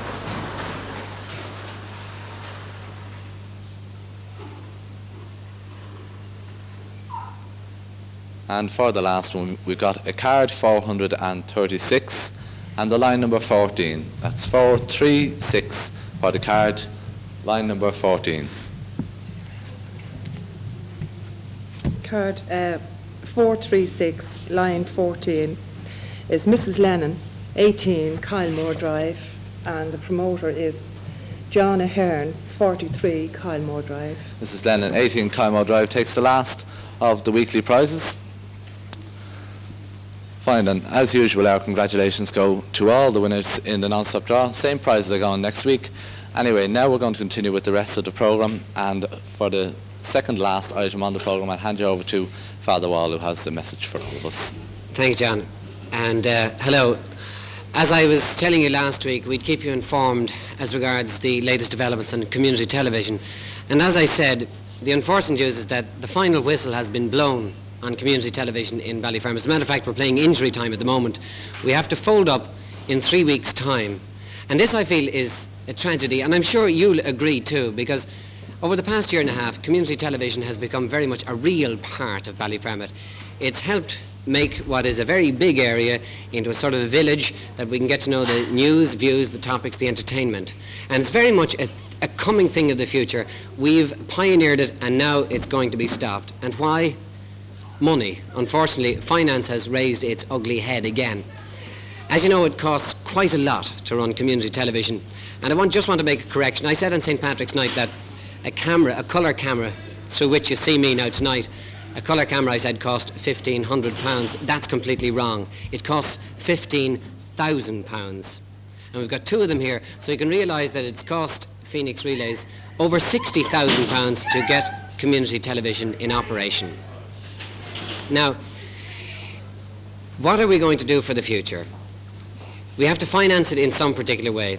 And for the last one, we've got a card 436 and the line number 14. That's 436 for the card, line number 14. Card 436, line 14, is Mrs. Lennon, 18 Kylemore Drive, and the promoter is John Ahern, 43 Kylemore Drive. Mrs. Lennon, 18 Kylemore Drive, takes the last of the weekly prizes. Fine, and as usual, our congratulations go to all the winners in the non-stop draw. Same prizes are going next week. Anyway, now we're going to continue with the rest of the programme, and for the second last item on the programme, I'll hand you over to Father Wall, who has a message for all of us. Thanks, John. And hello. As I was telling you last week, we'd keep you informed as regards the latest developments on community television. And as I said, the unfortunate news is that the final whistle has been blown on community television in Ballyfermot. As a matter of fact, we're playing injury time at the moment. We have to fold up in 3 weeks' time. And this, I feel, is a tragedy. And I'm sure you'll agree too, because over the past year and a half, community television has become very much a real part of Ballyfermot. It's helped make what is a very big area into a sort of a village that we can get to know the news, views, the topics, the entertainment. And it's very much a coming thing of the future. We've pioneered it and now it's going to be stopped. And why? Money. Unfortunately, finance has raised its ugly head again. As you know, it costs quite a lot to run community television. And I just want to make a correction. I said on St. Patrick's night that a colour camera, through which you see me now tonight, a colour camera, I said, cost £1,500. That's completely wrong. It costs £15,000. And we've got 2 of them here, so you can realise that it's cost Phoenix Relays over £60,000 to get community television in operation. Now, what are we going to do for the future? We have to finance it in some particular way.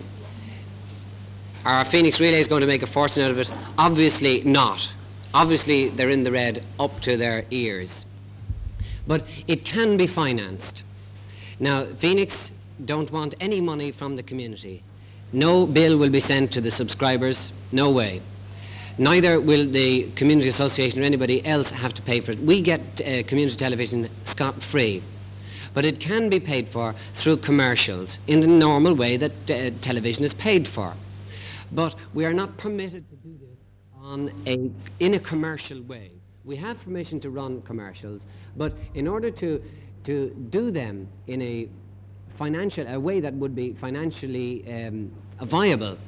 Are Phoenix Relays going to make a fortune out of it? Obviously not. Obviously, they're in the red up to their ears. But it can be financed. Now, Phoenix don't want any money from the community. No bill will be sent to the subscribers, no way. Neither will the Community Association or anybody else have to pay for it. We get community television scot-free. But it can be paid for through commercials in the normal way that television is paid for. But we are not permitted to do this in a commercial way. We have permission to run commercials, but in order to do them in a way that would be financially viable,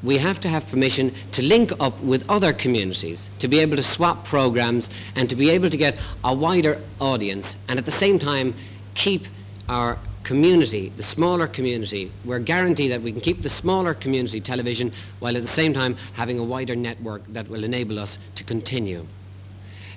we have to have permission to link up with other communities, to be able to swap programs and to be able to get a wider audience, and at the same time keep our community, the smaller community. We're guaranteed that we can keep the smaller community television while at the same time having a wider network that will enable us to continue.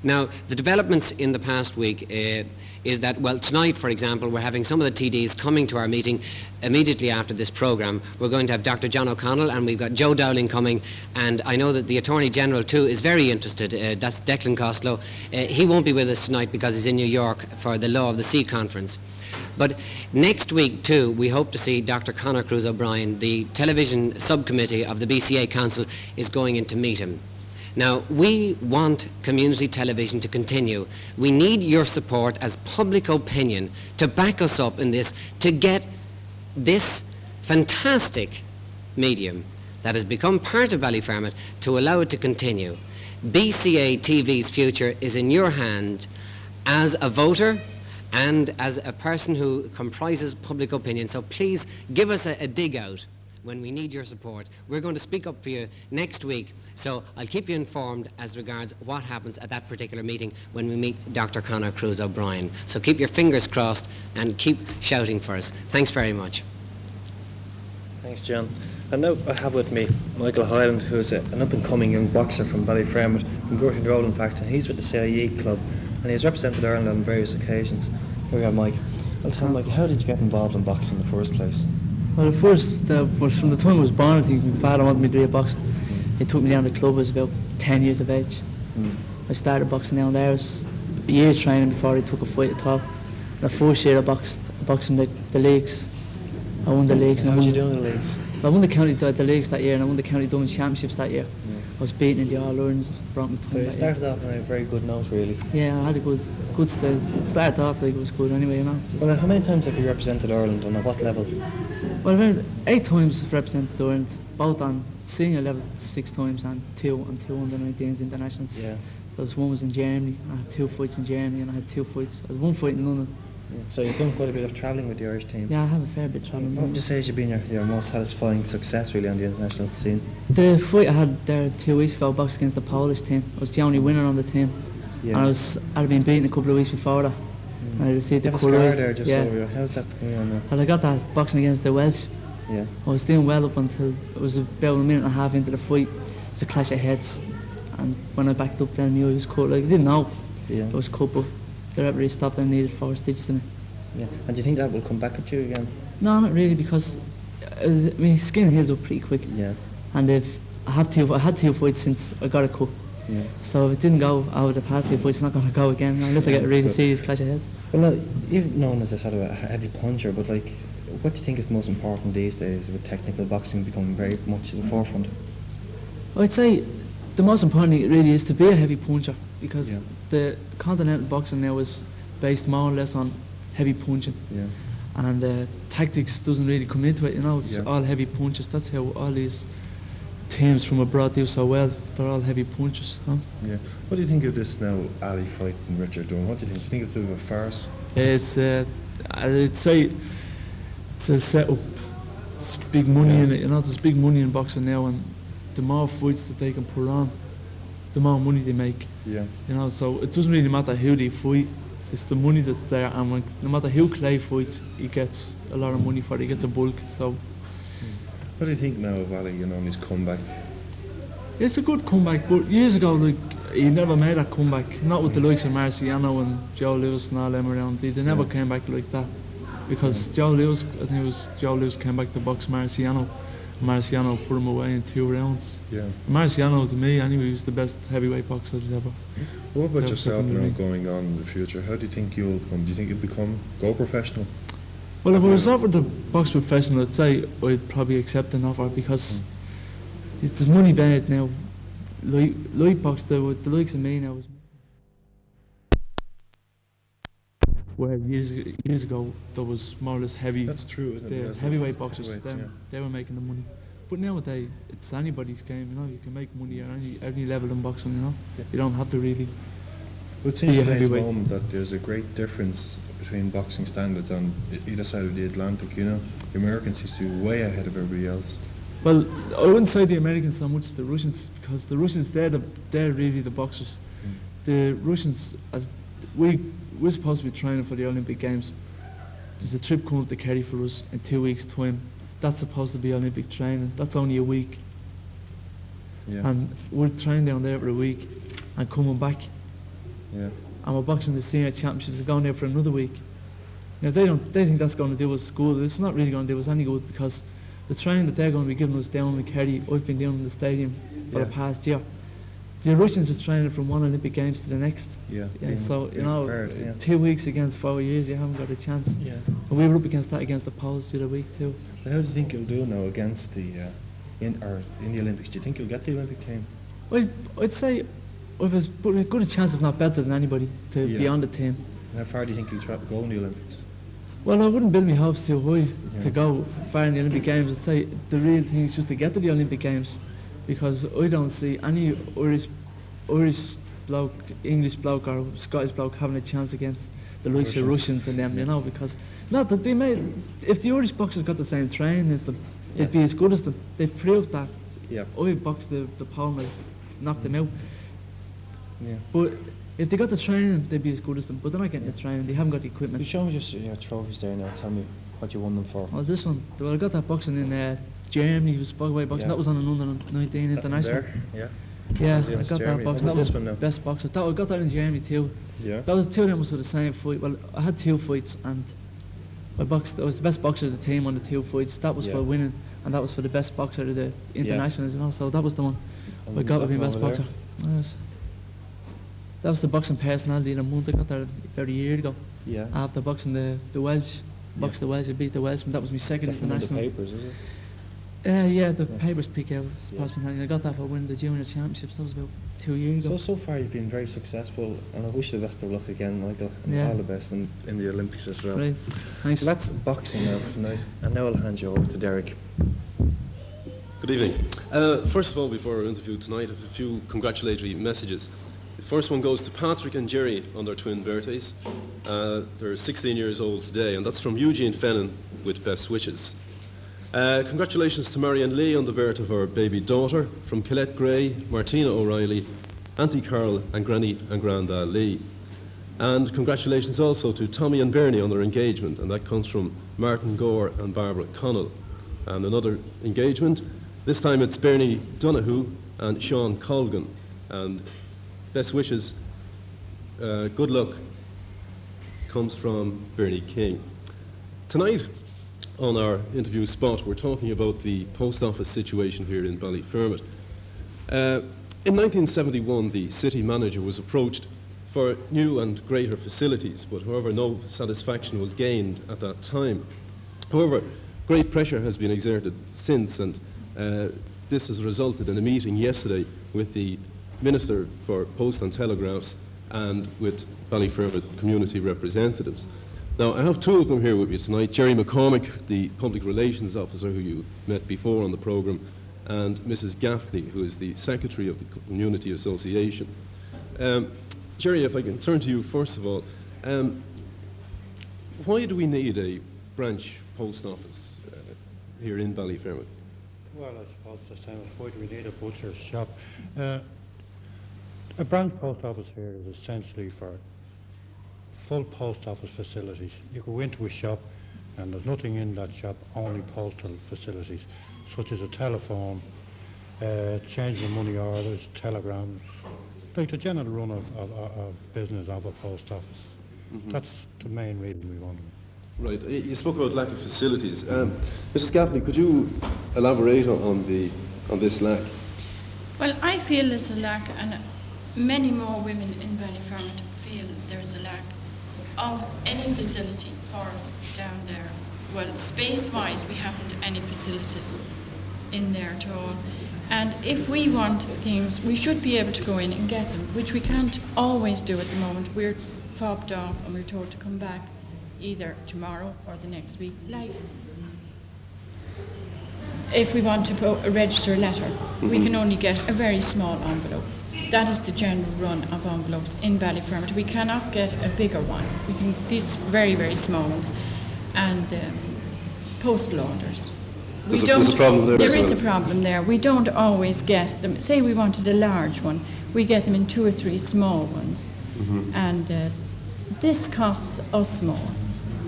Now, the developments in the past week is that, well, tonight, for example, we're having some of the TDs coming to our meeting immediately after this programme. We're going to have Dr. John O'Connell, and we've got Joe Dowling coming, and I know that the Attorney General too is very interested. That's Declan Costello. He won't be with us tonight because he's in New York for the Law of the Sea conference. But next week too, we hope to see Dr. Conor Cruz O'Brien. The television subcommittee of the BCA Council is going in to meet him. Now, we want community television to continue. We need your support as public opinion to back us up in this, to get this fantastic medium that has become part of Ballyfermot, to allow it to continue. BCA TV's future is in your hand as a voter and as a person who comprises public opinion. So please give us a dig out when we need your support. We're going to speak up for you next week, so I'll keep you informed as regards what happens at that particular meeting when we meet Dr. Conor Cruz O'Brien. So keep your fingers crossed and keep shouting for us. Thanks very much. Thanks, John. And now I have with me Michael Hyland, who's an up-and-coming young boxer from Ballyfermot, from Gorton Road in fact, and he's with the CIE club, and he's represented Ireland on various occasions. Here we are, Mike. Well, tell me, Mike, how did you get involved in boxing in the first place? Well, at first, was from the time I was born, I think my father wanted me to do boxing. He took me down to the club. I was about 10 years of age. I started boxing down there. I was a year training before I took a fight at top. The first year I boxed in the leagues. I won the leagues. How did you do in the leagues? I won the leagues that year, and I won the County Dublin Championships that year. I was beaten in the All-Irelands. So you started off on a very good note, really. Yeah, I had a good start. It started off like it was good anyway, you know. Well, how many times have you represented Ireland, and at what level? Well, I've 8 times represented Ireland, both on senior level 6 times and 2 under-19s internationals. Yeah. One was in Germany. I had 2 fights in Germany, and I had 2 fights. I had 1 fight in London. Yeah. So you've done quite a bit of travelling with the Irish team. Yeah, I have a fair bit of travelling. What would you say has been your most satisfying success really on the international scene? The fight I had there 2 weeks ago, boxed against the Polish team. I was the only winner on the team. Yeah. And I'd been beaten a couple of weeks before that. And I received the scar there just over you. How's that going on now? And I got that boxing against the Welsh. Yeah. I was doing well up until it was about a minute and a half into the fight. It was a clash of heads. And when I backed up then, I was cut. Like, I didn't know it was cut, but the referee stopped and needed 4 stitches in it. Yeah. And do you think that will come back at you again? No, not really, because my skin heals up pretty quick. Yeah. And if I had two fights since I got a cut. Yeah. So if it didn't go out of the past 2 fights, it's not going to go again unless I get a really serious clash of heads. Well, no, you're known as a sort of a heavy puncher, but like, what do you think is most important these days with technical boxing becoming very much to the forefront? I'd say the most important thing really is to be a heavy puncher, because the continental boxing now is based more or less on heavy punching. Yeah. And tactics doesn't really come into it, you know, it's all heavy punches. That's how all these teams from abroad do so well. They're all heavy punches, huh? Yeah. What do you think of this now, Ali fight and Richard doing? What do you think? Do you think it's a bit of a farce? It's I'd say it's a setup. It's big money in it, you know. There's big money in boxing now, and the more fights that they can put on, the more money they make. Yeah. You know, so it doesn't really matter who they fight. It's the money that's there, and when, no matter who Clay fights, he gets a lot of money for it. He gets a bulk. So. What do you think now of Ali, and his comeback? It's a good comeback, but years ago, like, he never made that comeback. Not with the likes of Marciano and Joe Lewis and all them around. They never came back like that, because Joe Lewis, I think it was Joe Lewis came back to box Marciano. Marciano put him away in 2 rounds. Yeah. Marciano, to me, anyway, was the best heavyweight boxer that ever. What about yourself now going on in the future? How do you think you'll become? Do you think you'll go professional? Well, if I was offered to box professional, I'd say I'd probably accept an offer, because there's money bad now. Light box, the likes of me now, where years ago there was more or less heavy. That's true, isn't it? The heavyweight boxers, they were making the money. But nowadays, it's anybody's game, you know. You can make money at any level in boxing, you know. You don't have to really. But it seems to me at the moment that there's a great difference between boxing standards on either side of the Atlantic, you know. The Americans seem to be way ahead of everybody else. Well, I wouldn't say the Americans so much, the Russians, because the Russians, they're really the boxers. The Russians, we're supposed to be training for the Olympic Games. There's a trip coming up to Kerry for us in 2 weeks' time. That's supposed to be Olympic training. That's only a week. Yeah. And we're training down there for a week and coming back. Yeah. And we're boxing the senior championships and going there for another week. Now they think that's going to do us good. It's not really going to do us any good, because the training that they're going to be giving us down in Kerry, I've been down in the stadium for the past year. The Russians are training from one Olympic Games to the next. Yeah. So, you know, 2 weeks against 4 years, you haven't got a chance. Yeah. And we were up against that against the Poles the other week too. How do you think you'll do now against in the Olympics? Do you think you'll get to the Olympic team? Well, I'd say we've as good a chance, if not better than anybody, to be on the team. And how far do you think you'll try to go in the Olympics? Well, I wouldn't build my hopes too high to go far in the Olympic Games. I'd say the real thing is just to get to the Olympic Games, because I don't see any Irish bloke, English bloke or Scottish bloke having a chance against the likes of Russians and them, you know, because not that if the Irish boxers got the same training as them, they'd be as good as them. They've proved that. Yeah. I've boxed the Pole and knocked them out. Yeah. But if they got the training, they'd be as good as them. But they're not getting the training. They haven't got the equipment. You show me your trophies there now. Tell me what you won them for. Oh, this one. Well, I got that boxing in Germany. It was Bogway boxing. That was on an under-19 international. There? Yeah. Yeah, I got that boxing. That was this one now? Best boxer. I got that in Germany too. Yeah. That was 2 of them was for the same fight. Well, I had 2 fights, and I was the best boxer of the team on the 2 fights. That was for winning, and that was for the best boxer of the internationals, you know. So that was the one I got to be best boxer. That was the boxing personality in a month. I got that about a year ago. Yeah. After boxing the Welsh, boxed the Welsh, I beat the Welshman. That was my second international. The papers, is it? Yeah, the papers pick out. I got that for winning the junior championships. That was about 2 years ago. So far you've been very successful, and I wish you the best of luck again, Michael, and all the best in the Olympics as well. Right. Thanks. So that's boxing now for tonight, and now I'll hand you over to Derek. Good evening. First of all, before our interview tonight, I have a few congratulatory messages. The first one goes to Patrick and Jerry on their twin birthdays. They're 16 years old today, and that's from Eugene Fennan with best wishes. Congratulations to Marianne Lee on the birth of her baby daughter, from Colette Gray, Martina O'Reilly, Auntie Carol and Granny and Granda Lee. And congratulations also to Tommy and Bernie on their engagement, and that comes from Martin Gore and Barbara Connolly. And another engagement, this time it's Bernie Donoghue and Sean Colgan. And best wishes, good luck comes from Bernie King. Tonight, on our interview spot, we're talking about the post office situation here in Ballyfermot. In 1971, the city manager was approached for new and greater facilities, but however, no satisfaction was gained at that time. However, great pressure has been exerted since, and this has resulted in a meeting yesterday with the Minister for Post and Telegraphs and with Ballyfermot community representatives. Now, I have two of them here with me tonight, Jerry McCormick, the Public Relations Officer who you met before on the programme, and Mrs. Gaffney, who is the Secretary of the Community Association. Jerry, if I can turn to you first of all, why do we need a branch post office here in Ballyfermot? Well, I suppose the same as why do we need a butcher's shop? A branch post office here is essentially for full post office facilities. You go into a shop and there's nothing in that shop, only postal facilities, such as a telephone, changing of money orders, telegrams, like the general run of business of a post office. Mm-hmm. That's the main reason we want them. Right. You spoke about lack of facilities. Mrs. Gaffney, could you elaborate on this lack? Well, I feel there's a lack, and many more women in Ballyfermot feel there's a lack of any facility for us down there. Well, space-wise, we haven't any facilities in there at all. And if we want things, we should be able to go in and get them, which we can't always do at the moment. We're fobbed off and we're told to come back either tomorrow or the next week. Like, if we want to register a letter, we can only get a very small envelope. That is the general run of envelopes in Ballyfermot. We cannot get a bigger one. We can these very, very small ones, and postal orders. There's a problem there. There is a problem there. We don't always get them. Say we wanted a large one, we get them in 2 or 3 small ones, and this costs us more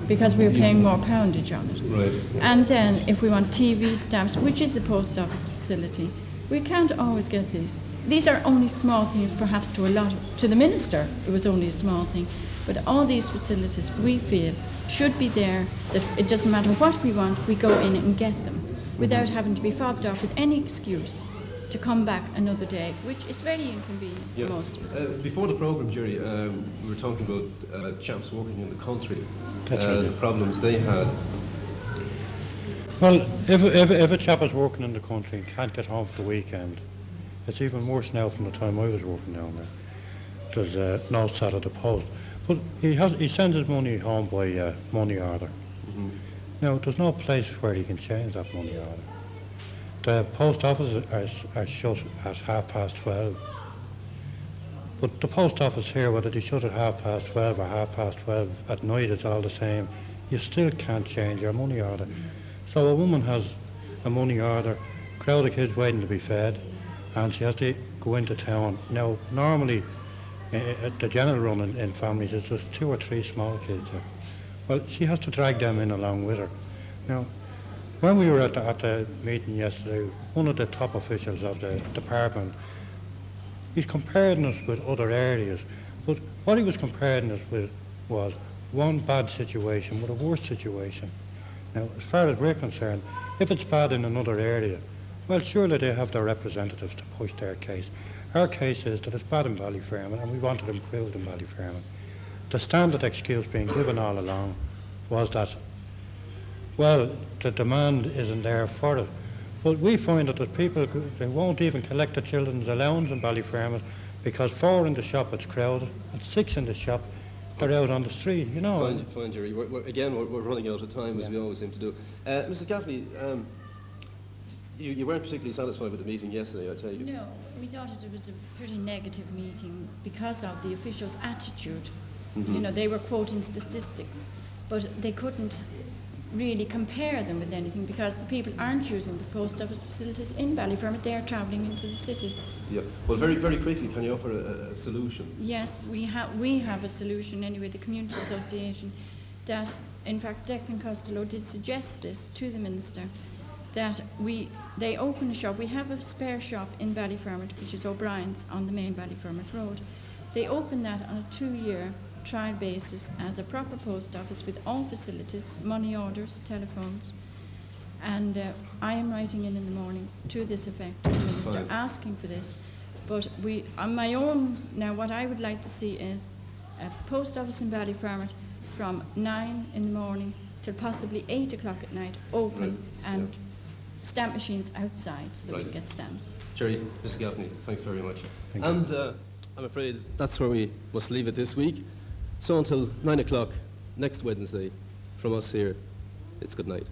because we're paying more poundage on it. Right. And then if we want TV stamps, which is a post office facility, we can't always get these. These are only small things, perhaps to the minister it was only a small thing, but all these facilities we feel should be there, that it doesn't matter what we want, we go in and get them without having to be fobbed off with any excuse to come back another day, which is very inconvenient for most of us. Before the programme, Jerry, we were talking about chaps working in the country, That's right. the problems they had. Well, if a chap is working in the country and can't get home for the weekend, it's even worse now from the time I was working down there. There's no sat at the post. But he sends his money home by money order. Now, there's no place where he can change that money order. The post office are shut at 12:30. But the post office here, whether they shut at 12:30 or 12:30 at night, it's all the same. You still can't change your money order. So a woman has a money order, crowd of kids waiting to be fed, and she has to go into town. Now, normally, the general run in families is just 2 or 3 small kids there. Well, she has to drag them in along with her. Now, when we were at the meeting yesterday, one of the top officials of the department, he's comparing us with other areas, but what he was comparing us with was one bad situation with a worse situation. Now, as far as we're concerned, if it's bad in another area, well, surely they have their representatives to push their case. Our case is that it's bad in Ballyfermot and we want it improved in Ballyfermot. The standard excuse being given all along was that, well, the demand isn't there for it. But we find that there's people, they won't even collect the children's allowance in Ballyfermot because 4 in the shop it's crowded and 6 in the shop are out on the street, you know. Fine, Jerry. We're running out of time, as we always seem to do. Mrs. Gaffney, you weren't particularly satisfied with the meeting yesterday, I take it? No, we thought it was a pretty negative meeting because of the officials' attitude. You know, they were quoting statistics, but they couldn't really compare them with anything because the people aren't using the post office facilities in Ballyfermot, they are travelling into the cities. Yeah. Well, very, very quickly, can you offer a solution? Yes, we have a solution anyway, the Community Association, that in fact Declan Costello did suggest this to the Minister, that they open a shop. We have a spare shop in Ballyfermot, which is O'Brien's on the main Ballyfermot Road. They open that on a 2-year trial basis as a proper post office with all facilities, money orders, telephones. And I am writing in the morning to this effect to the Minister, Fine. asking for this. But we, on my own, now what I would like to see is a post office in Ballyfermot from 9 in the morning till possibly 8 o'clock at night, open, Right. and stamp machines outside so that we Right. can get stamps. Jerry, Mrs. Gaffney, thanks very much. And I'm afraid that's where we must leave it this week. So until 9 o'clock next Wednesday, from us here, it's good night.